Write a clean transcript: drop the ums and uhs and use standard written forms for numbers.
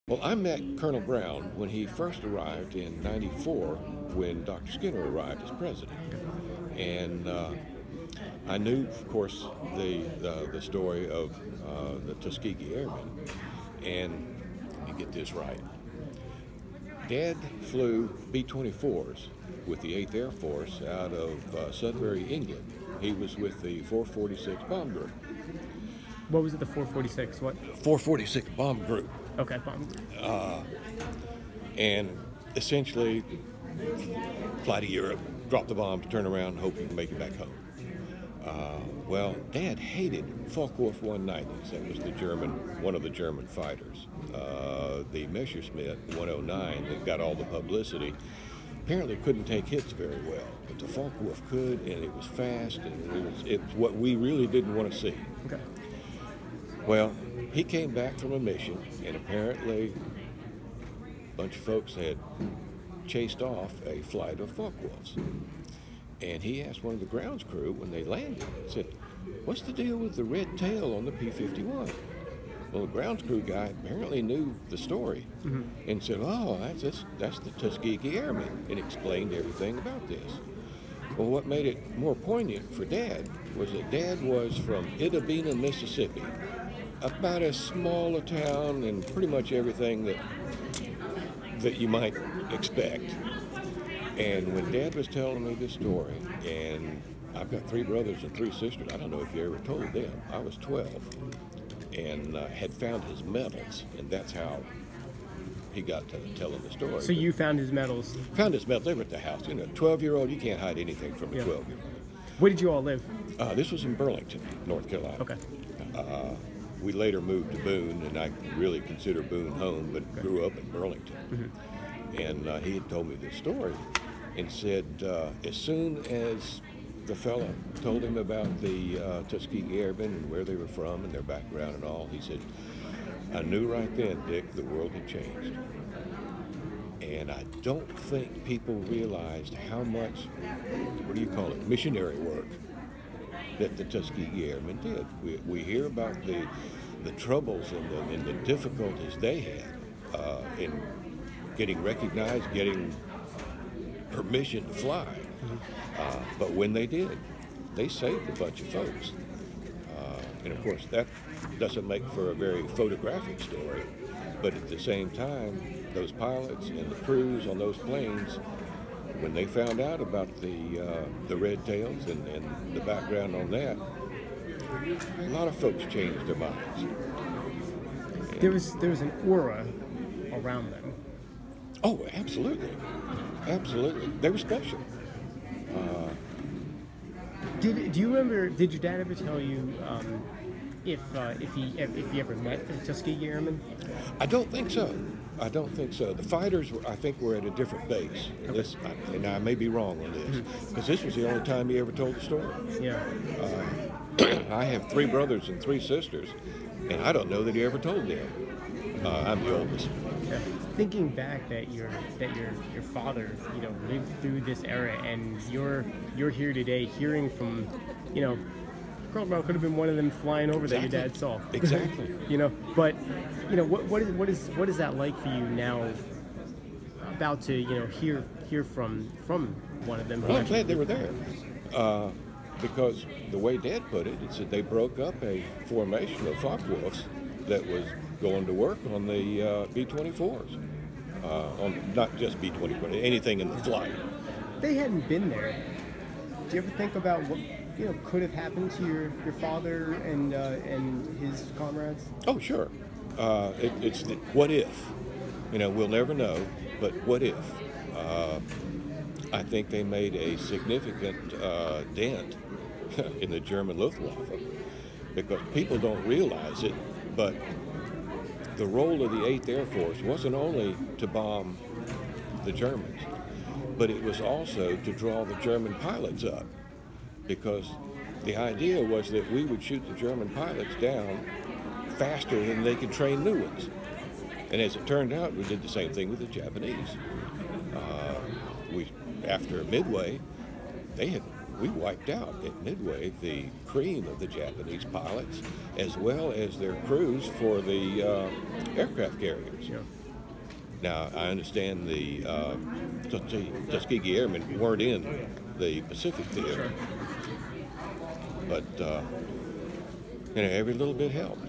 Well, I met Colonel Brown when he first arrived in '94 when Dr. Skinner arrived as president. And I knew, of course, the story of the Tuskegee Airmen. And you get this right. Dad flew B-24s with the 8th Air Force out of Sudbury, England. He was with the 446 Bomb Group. What was it, the 446? What? 446 Bomb Group. Okay, bomb group. And essentially fly to Europe, drop the bomb, turn around, hope you can make it back home. Well, Dad hated Focke-Wulf 190s. That was one of the German fighters. The Messerschmitt 109 that got all the publicity apparently couldn't take hits very well, but the Focke-Wulf could, and it was fast, and it was what we really didn't want to see. Okay. Well, he came back from a mission, and apparently a bunch of folks had chased off a flight of Focke-Wulfs. And he asked one of the grounds crew when they landed, said, "What's the deal with the red tail on the P-51? Well, the grounds crew guy apparently knew the story and said, "Oh, that's the Tuskegee Airmen," and explained everything about this. Well, what made it more poignant for Dad was that Dad was from Itta-Bena, Mississippi, about as small a town and pretty much everything that you might expect. And when Dad was telling me this story, and I've got 3 brothers and 3 sisters, I don't know if you ever told them, I was 12 and had found his medals, and that's how he got to telling the story. So you found his medals? Found his medals. They were at the house. You know, 12-year-old, you can't hide anything from a 12-year-old. Where did you all live? This was in Burlington, North Carolina. Okay. We later moved to Boone, and I really consider Boone home, but grew up in Burlington. And he had told me this story and said as soon as the fella told him about the Tuskegee Airmen and where they were from and their background and all, he said, "I knew right then, Dick, the world had changed." And I don't think people realized how much, what do you call it, missionary work that the Tuskegee Airmen did. We hear about the troubles and the difficulties they had in getting recognized, getting permission to fly. But when they did, they saved a bunch of folks. And of course, that doesn't make for a very photographic story, but at the same time, those pilots and the crews on those planes, when they found out about the red tails and the background on that, a lot of folks changed their minds. There was an aura around them. Oh, absolutely. Absolutely. They were special. Do you remember, did your dad ever tell you if he ever met the Tuskegee Airmen? I don't think so. I don't think so. The fighters, I think, were at a different base. Okay. And I may be wrong on this, because this was the only time he ever told the story. Yeah. I have 3 brothers and 3 sisters, and I don't know that he ever told them. I'm the oldest. Yeah. Thinking back that your father, lived through this era, and you're here today, hearing from, Colonel Brown could have been one of them flying over that your dad saw. Exactly. But what is that like for you now? About to hear from one of them. Well, I'm glad they were there. Because the way Dad put it, it said they broke up a formation of Focke-Wulfs that was going to work on the B-24s. On not just B-24, anything in the flight. They hadn't been there. Do you ever think about what could have happened to your father and his comrades? Oh, sure. It's the what if. We'll never know, but what if? I think they made a significant dent in the German Luftwaffe, because people don't realize it, but the role of the 8th Air Force wasn't only to bomb the Germans, but it was also to draw the German pilots up, because the idea was that we would shoot the German pilots down faster than they could train new ones. And as it turned out, we did the same thing with the Japanese. After Midway, they had we wiped out at Midway the cream of the Japanese pilots, as well as their crews for the aircraft carriers. Yeah. Now, I understand the Tuskegee Airmen weren't in the Pacific Theater, but every little bit helped.